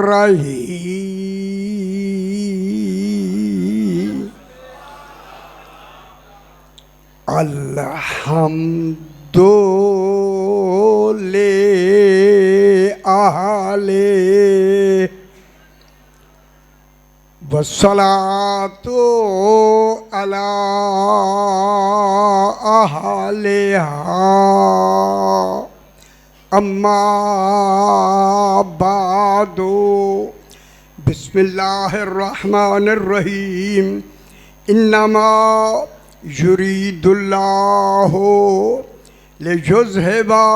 रहीम। अल्हम्दु लिल्लाहि वस्सलातु अला अहलिहा अम्मा बादु। बिस्मिल्लाहिर्रहमानिर्रहीम। इन्नमा युरीदुल्लाहु लियुज़हिबा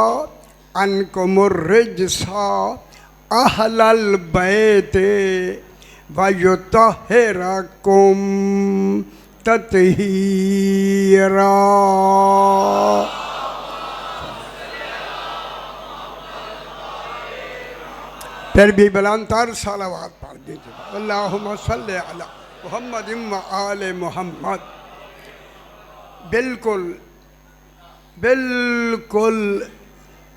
अन्कुमुर्रिज्सा अहलल बैति व युत्तहिरकुम तत्हीरा। फिर भी बुलंदतर सलावत पढ़ दीजिए। अल्लाहुम्मा सल्ली अला मुहम्मद व आले मुहम्मद। बिल्कुल बिल्कुल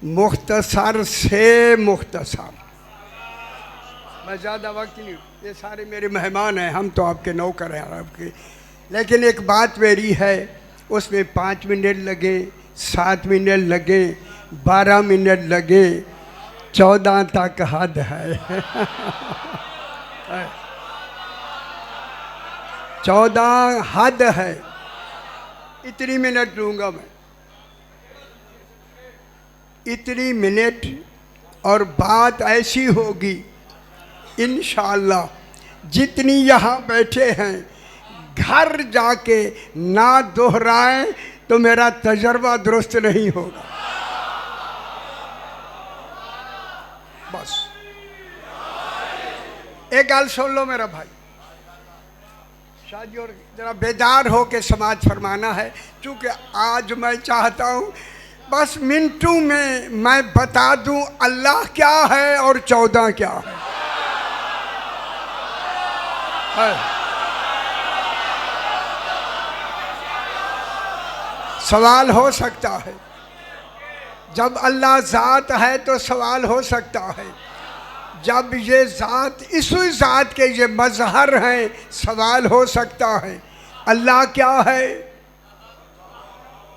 मुख्तसर से मुख्तसर। मैं ज़्यादा वक्त नहीं, ये सारे मेरे मेहमान हैं, हम तो आपके नौकर हैं आपके। लेकिन एक बात मेरी है, उसमें 5 मिनट लगे, 7 मिनट लगे, 12 मिनट लगे, 14 तक हद है। 14 हद है। इतनी मिनट लूँगा मैं, इतनी मिनट। और बात ऐसी होगी इंशाअल्लाह, जितनी यहाँ बैठे हैं घर जाके ना दोहराएं तो मेरा तजर्बा दुरुस्त नहीं होगा। बस एक गल सुन लो मेरा भाई, शादी और जरा बेदार हो के समाज फरमाना है। चूँकि आज मैं चाहता हूँ बस मिनटों में मैं बता दूँ अल्लाह क्या है और 14 क्या है। सवाल हो सकता है, जब अल्लाह ज़ात है तो सवाल हो सकता है, जब ये ज़ात इसी ज़ात के ये मज़हर हैं सवाल हो सकता है। अल्लाह क्या है,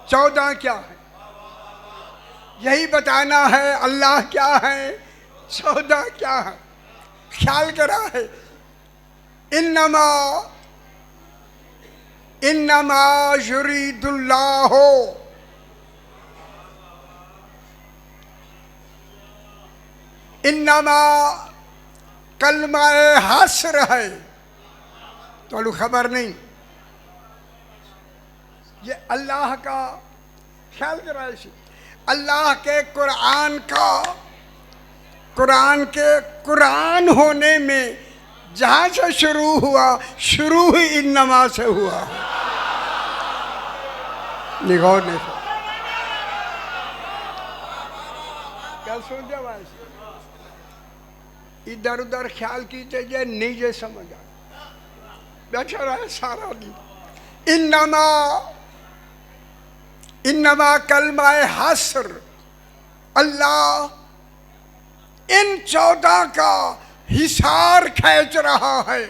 14 क्या है, यही बताना है। अल्लाह क्या है, 14 क्या है। ख्याल करा है। इन्नमा इन्नमा युरीदुल्लाहु, इन्नमा कलमा हस्र है। तो खबर नहीं, ये अल्लाह का ख्याल करा। अल्लाह के कुरान का, कुरान के कुरान होने में जहाँ से शुरू हुआ, शुरू ही इन्नमा से हुआ। निगौर नहीं क्या सुन दिया भाई, इधर उधर ख्याल कीजिए जे नहीं जे समझ आ बैठा रहा सारा दिन। इन्नमा इन्नमा कलमा हस्र। अल्लाह इन 14 का हिसार खींच रहा है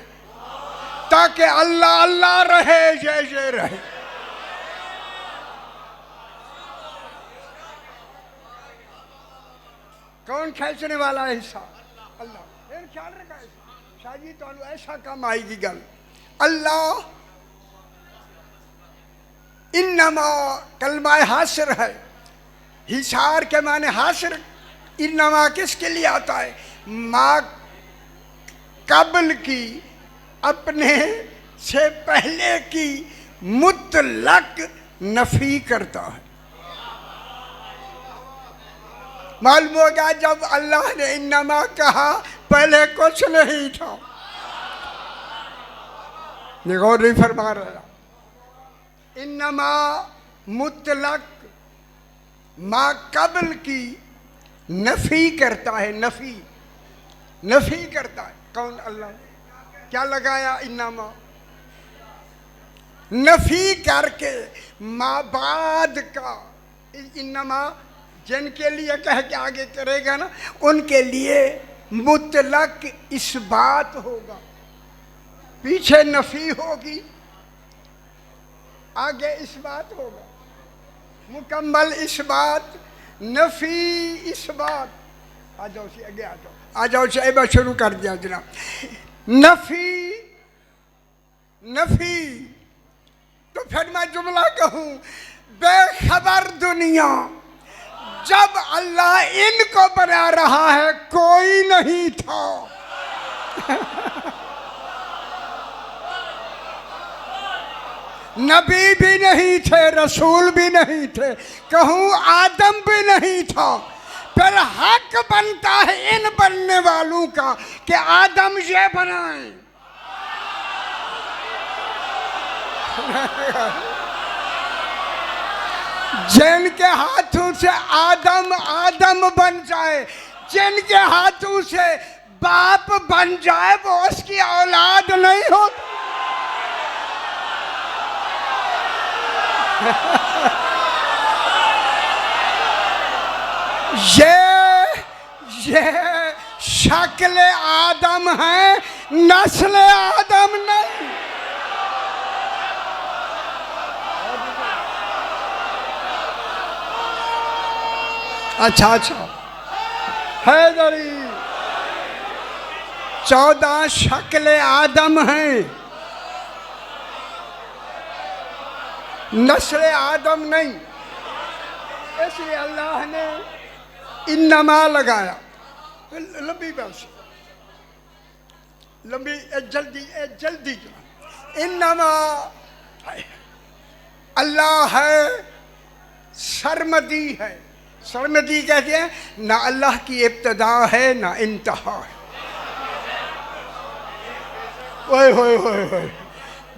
ताकि अल्लाह अल्लाह रहे, ये रहे। कौन खींचने वाला है हिसार? अल्लाह। फिर ख्याल रखा है शाजी, तो ऐसा कम आएगी गल। अल्लाह इन्नमा कलमा हासिर है। हिसार के माने हासिर। इन्नमा किसके लिए आता है? माँ कबल की, अपने से पहले की मुतलक नफी करता है। मालूम होगा जब अल्लाह ने इन्नमा कहा पहले कुछ नहीं था। गौर नहीं फरमा रहा। इन्नमा मुतलक मा कबल की नफी करता है। नफी करता है। कौन? अल्लाह। क्या लगाया? इन्नमा। नफी करके माँ बाद का, इन्नमा जिनके लिए कह के आगे करेगा ना, उनके लिए मुतलक इस बात होगा, पीछे नफी होगी, आगे इस बात होगा, मुकम्मल इस बात, नफी इस बात। आ जाओ सी आगे आ जाओ, आ जाओ शायबा शुरू कर दिया जनाब। नफी नफी, तो फिर मैं जुमला कहूं, बेखबर दुनिया, जब अल्लाह इनको बना रहा है कोई नहीं था। नबी भी नहीं थे, रसूल भी नहीं थे, कहूं आदम भी नहीं था। फिर हक बनता है इन बनने वालों का कि आदम ये बनाए। जिनके हाथों से आदम आदम बन जाए, जिनके हाथों से बाप बन जाए, वो उसकी औलाद नहीं होती। ये शक्ल आदम है, नस्ल आदम नहीं। अच्छा हैदरी 14 शक्ल आदम हैं, नस्ल आदम नहीं। इसलिए अल्लाह ने इन्नमा लगाया। लंबी बात, लंबी जल्दी इन्नमा अल्लाह है, सरमदी है। सरमदी कहते हैं ना अल्लाह की इब्तदा है ना इंतहा है। ओए होए होए होए,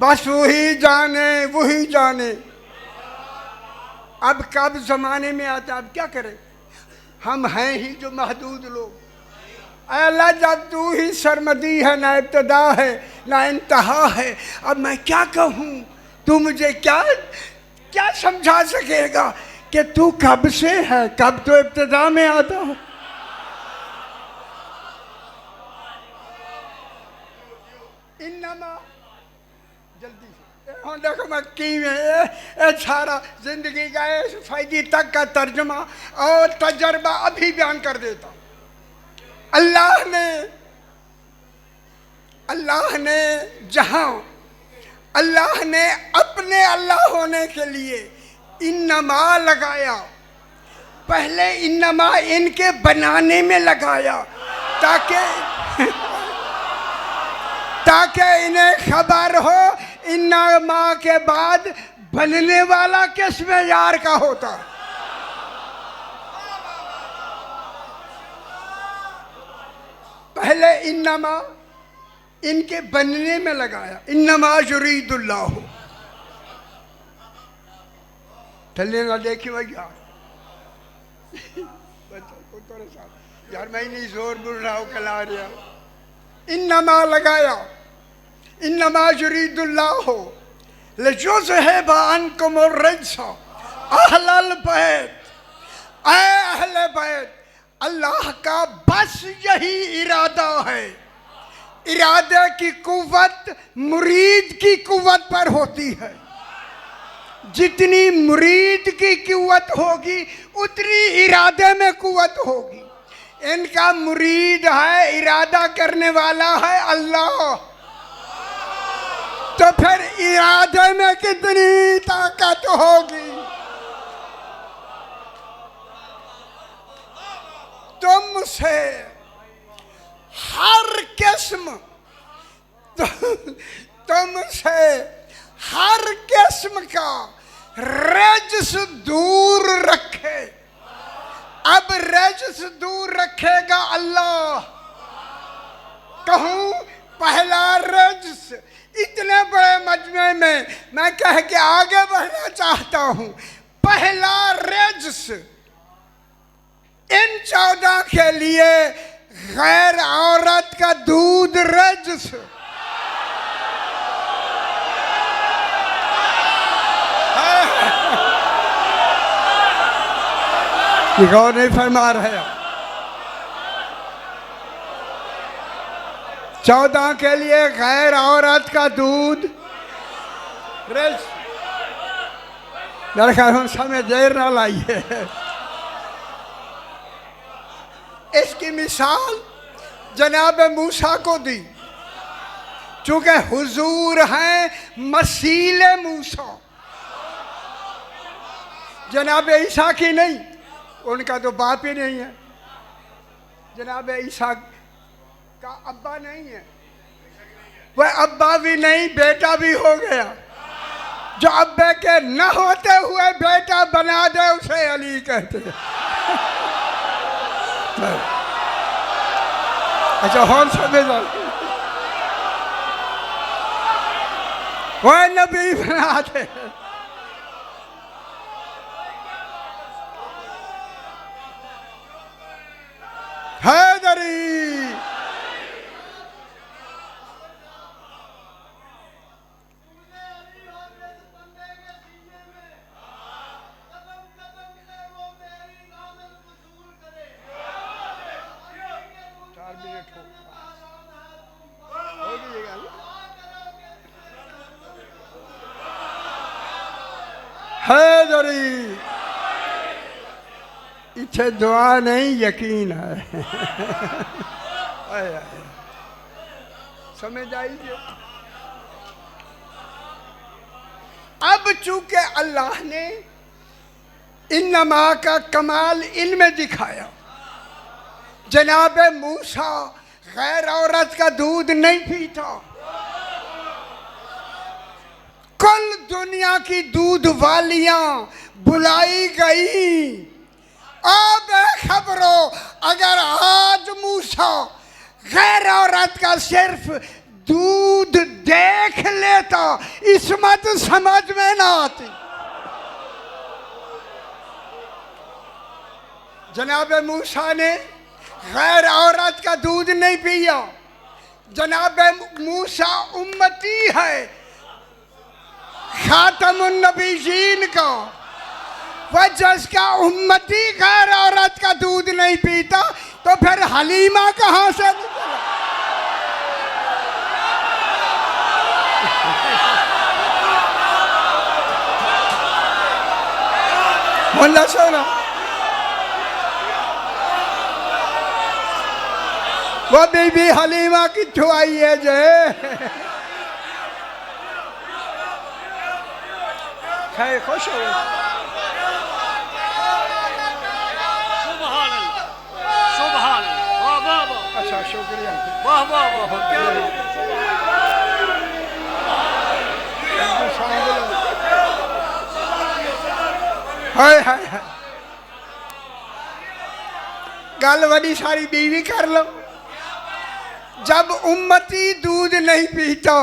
बस वही जाने वही जाने। अब कब जमाने में आता, अब क्या करें, हम हैं ही जो महदूद लोग। अल्लाह जब तू ही सरमदी है, ना इब्तदा है ना इंतहा है, अब मैं क्या कहूँ, तू मुझे क्या समझा सकेगा कि तू कब से है, कब तो इब्तदा में आता है। इन्नमा जल्दी से हाँ देखो, मैं की सारा जिंदगी का फायदे तक का तर्जमा और तजर्बा अभी बयान कर देता हूँ। अल्लाह ने जहां अल्लाह ने अपने अल्लाह होने के लिए इन्नमा लगाया, पहले इन्नमा इनके बनाने में लगाया ताकि इन्हें खबर हो इन्नमा के बाद बनने वाला किस मेयार का होता है। पहले इन्नमा इनके बनने में लगाया। इन्नमा युरीदुल्लाह, थल्ले ना देखी भाई यार, यार मैं नहीं जोर बोल रहा हूँ, कला रहा। इन्नमा लगाया, इन्नमा युरीदुल्लाह लियुज़हिबा अन्कुम अर्रिज्सा अहलल बैत। ऐ अहले बैत, अल्लाह का बस यही इरादा है। इरादे की कुव्वत मुरीद की कुव्वत पर होती है। जितनी मुरीद की कुव्वत होगी उतनी इरादे में कुव्वत होगी। इनका मुरीद है, इरादा करने वाला है अल्लाह, तो फिर इरादे में कितनी ताकत होगी। तुमसे हर किस्म तुमसे हर किस्म का रजस दूर रखे। अब रजस दूर रखेगा अल्लाह। कहूं पहला रजस, इतने बड़े मजमे में मैं कह के आगे बढ़ना चाहता हूं। पहला रजस इन 14 के लिए गैर औरत का दूध रजस। कि गौर नहीं फरमा रहे हो। 14 के लिए गैर औरत का दूध मेरे समय देर ना लाइए। इसकी मिसाल जनाब मूसा को दी, चूंकि हुजूर हैं मसीले मूसा, जनाब ईसा की नहीं, उनका तो बाप ही नहीं है, जनाब ईसा का अब्बा नहीं है, वह अब्बा भी नहीं बेटा भी हो गया। जो अब्बे के न होते हुए बेटा बना दे उसे अली कहते हैं। अच्छा और समझ वह नबी बना दे। हैदरी हैदरी इच्छे दुआ नहीं यकीन है। समझ आइए। अब चूंकि अल्लाह ने इन्नमा का कमाल इनमें दिखाया, जनाब मूसा गैर औरत का दूध नहीं पीता, कल दुनिया की दूध वालियां बुलाई गई। अब खबरों, अगर आज मूसा गैर औरत का सिर्फ दूध देख लेता, इसमत समझ में ना आती। जनाब मूसा ने गैर औरत का दूध नहीं पिया। जनाब मूसा उम्मती है खातमुन नबीयीन का, वह जिसका उम्मती गैर औरत का दूध नहीं पीता, तो फिर हलीमा कहाँ से निकला? मुल्ला सोना, वो बीबी हलीमा किथों आई है जे? खैर खुश हो गए। सुभान वाह वाह वाह। अच्छा शुक्रिया। वाह वाह वाह क्या हाय हाय हाय। गल बड़ी सारी बीवी कर लो। जब उम्मती दूध नहीं पीता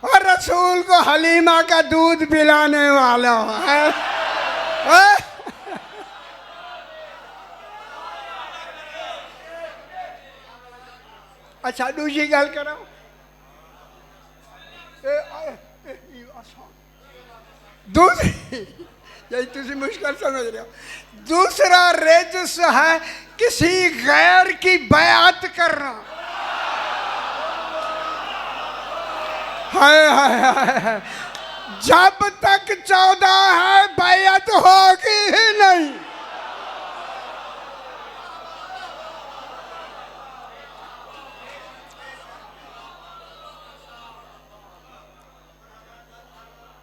और रसूल को हलीमा का दूध पिलाने वाला है, अच्छा दूसरी गल करो। दूसरी यही तुम मुश्किल समझ रहे हो। दूसरा रेजस है किसी गैर की बयात करना। हाय हाय हाय, जब तक 14 है बयात होगी ही नहीं।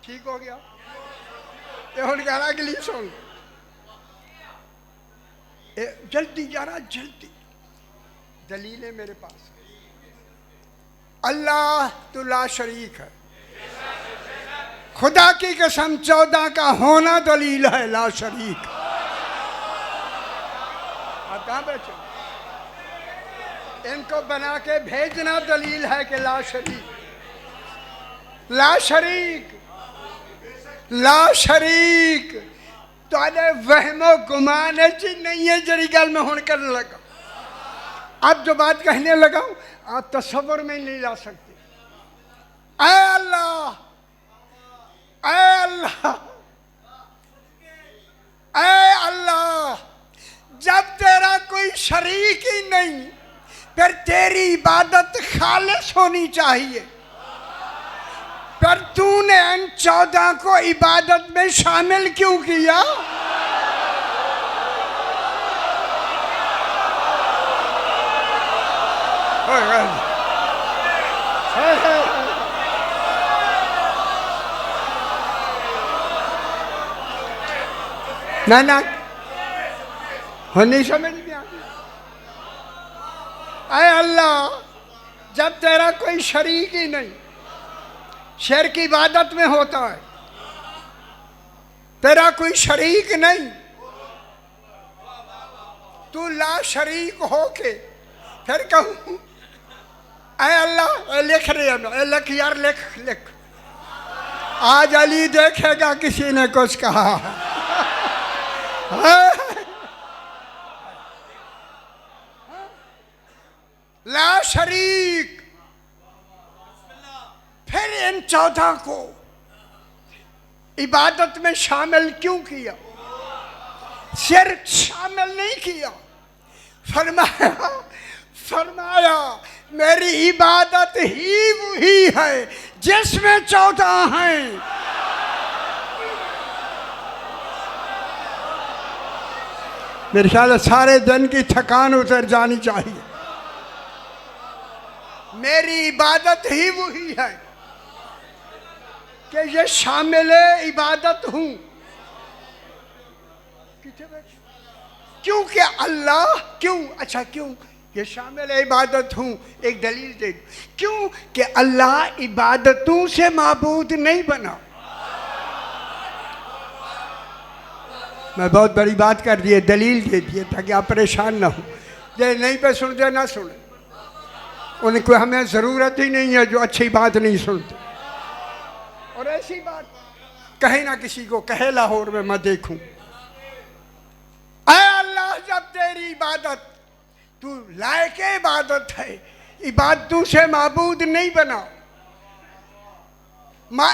ठीक हो गया। ये हुन कहना अगली सुन, जल्दी जरा जल्दी। दलील है मेरे पास। अल्लाह तो ला शरीक है, खुदा की कसम 14 का होना दलील है ला शरीक। आप कहाँ बैठे? इनको बना के भेजना दलील है कि ला शरीक, ला शरीक, ला शरीक। तो वहमो गुमान है जी नहीं है जरी गल में हुण करने लगा। अब जो बात कहने लगा आप तस्वर में नहीं ला सकते। ऐ अल्लाह, ऐ अल्लाह, ऐ अल्लाह, जब तेरा कोई शरीक ही नहीं, फिर तेरी इबादत खालिस होनी चाहिए। पर तूने इन 14 को इबादत में शामिल क्यों किया? ना हो नहीं समझ में आ गया। ऐ अल्लाह, जब तेरा कोई शरीक ही नहीं, शिर्क की इबादत में होता है, तेरा कोई शरीक नहीं, तू ला शरीक होके फिर कहूँ ऐ अल्लाह, लिख रहे हैं, लिख यार, लिख लिख। आज अली देखेगा किसी ने कुछ कहा। ला शरीक। फिर इन 14 को इबादत में शामिल क्यों किया? शिर्क शामिल नहीं किया। फरमाया मेरी इबादत ही वही है जिसमें 14 हैं। मेरे ख्याल सारे दिन की थकान उतर जानी चाहिए। मेरी इबादत ही वही है कि ये शामिल इबादत हूं। क्योंकि अल्लाह, क्यों? अच्छा क्यों ये शामिल इबादत हूं? एक दलील दे। क्यों कि अल्लाह इबादतों से माबूद नहीं बना। मैं बहुत बड़ी बात कर दी है, दलील दे दिए ताकि आप परेशान ना हो। ये नहीं पे सुनते ना सुने, उनको हमें ज़रूरत ही नहीं है जो अच्छी बात नहीं सुनते। और ऐसी बात कहे ना किसी को, कहे लाहौर में मैं देखूं। ऐ अल्लाह, जब तेरी इबादत तू लायक इबादत है, इबादतों से माबूद नहीं बना,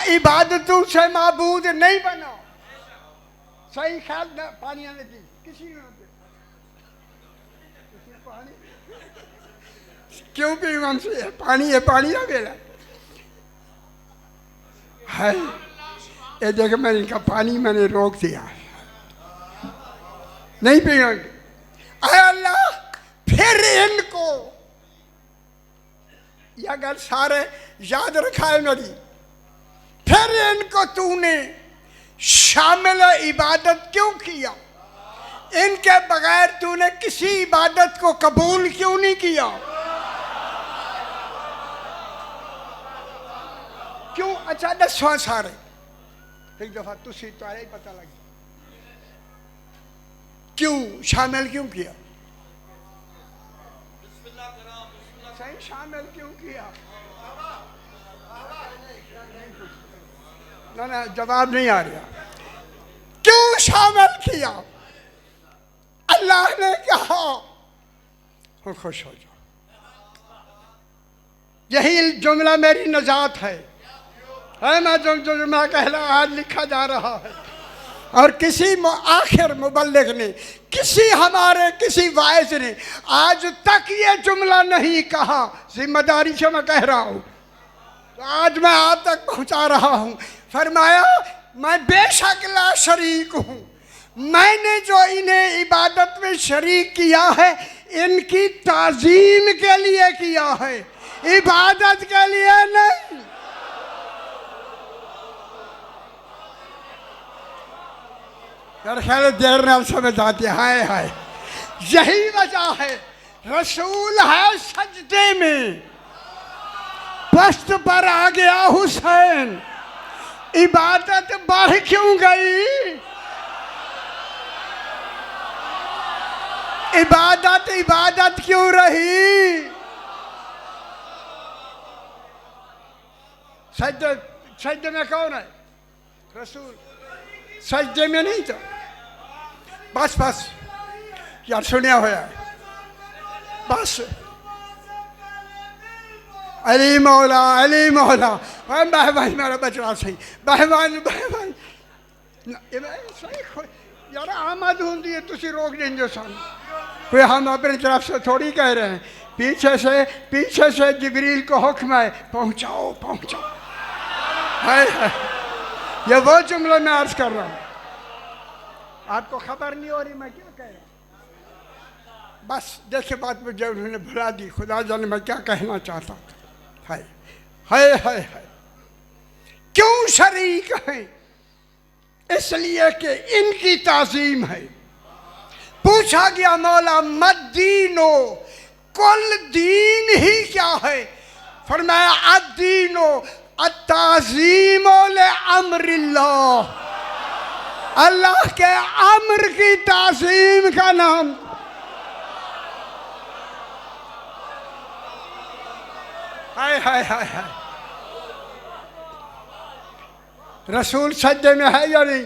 इबादतों से माबूद नहीं बना। सही ख्याल ना, पानी आने दी किसी ने पानी क्यों भी हमसे पानी है, पानी ना बेला है। ये देखो मैंने इनका पानी मैंने रोक दिया, नहीं पिएंगे। अरे अल्लाह, फिर इनको ये अगर सारे याद रखा है मेरी, फिर इनको तूने शामिल इबादत क्यों किया? इनके बगैर तूने किसी इबादत को कबूल क्यों नहीं किया? क्यों? अच्छा दसवां सारे एक दफा तुसी तारे ही पता लग क्यों शामिल क्यों किया? सही शामिल क्यों किया? ना जवाब नहीं आ रहा। क्यों शामिल किया? अल्लाह ने कहा खुश हो जाओ, यही जुमला मेरी नजात है। मैं जो जुमला कहला आज लिखा जा रहा है, और किसी आखिर मुबल्लिग ने, किसी हमारे किसी वाइज ने आज तक ये जुमला नहीं कहा। जिम्मेदारी से मैं कह रहा हूँ, तो आज मैं आप तक पहुँचा रहा हूँ। फरमाया मैं बेशक ला शरीक हूँ, मैंने जो इन्हें इबादत में शरीक किया है इनकी ताजीम के लिए किया है, इबादत के लिए नहीं। यार ख्याल देर नाल समझ आती है। हाय हाय, यही वजह है रसूल है सजदे में, पश्त पर आ गया हुसैन, इबादत बढ़ क्यों गई? इबादत इबादत क्यों रही? सजदे सजदे में कौन है? रसूल सजदे में नहीं था। बस बस यार सुनिया होया बस। अली मौला अली मौला, बहवान मेरा बचड़ा सही, बहवान बहवान सही। यार आमद होती है तुसी रोक देंगे सन कोई हम अपनी तरफ से थोड़ी कह रहे हैं पीछे से जिब्रील को हुक्म है पहुंचाओ पहुंचाओ है ये वो जुमला मैं अर्ज कर रहा हूँ आपको खबर नहीं हो रही मैं क्या कह रहा हूँ बस देखिए बात मुझे उन्होंने भुला दी खुदा जाने मैं क्या कहना चाहता था है क्यों शरीक हैं इसलिए कि इनकी ताजीम है पूछा गया मौला मद्दीनो कुल दीन ही क्या है फरमाया अद्दीनो अत्ताज़ीमो ले अम्रिल्लाह अल्लाह के अम्र की ताज़ीम का नाम हाय रसूल सज्जे में है या नहीं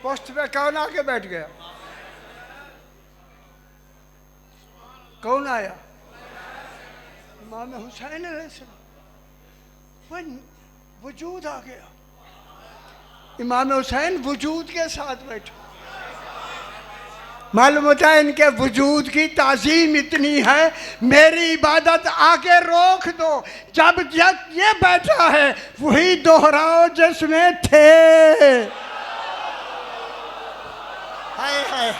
पोस्ट पे कौन आके बैठ गया कौन आया इमाम हुसैन अलैहिस्सलाम वजूद आ गया इमाम हुसैन वजूद के साथ बैठे मालूम होता है इनके वजूद की ताज़ीम इतनी है मेरी इबादत आके रोक दो जब ये बैठा है वही दोहराओ जिसमें थे हाय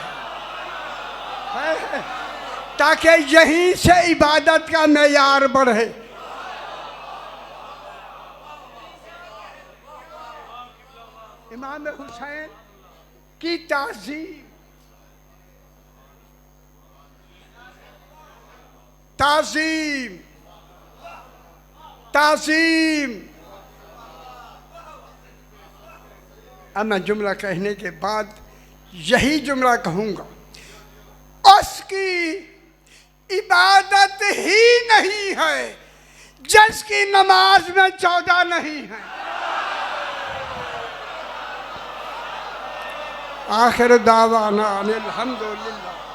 ताकि यहीं से इबादत का मेयार बढ़े इमाम हुसैन की ताज़ीम अब मैं जुमला कहने के बाद यही जुमला कहूँगा उसकी इबादत ही नहीं है जिसकी नमाज में 14 नहीं है आखिर दावाना अनिल हम्दुलिल्लाह।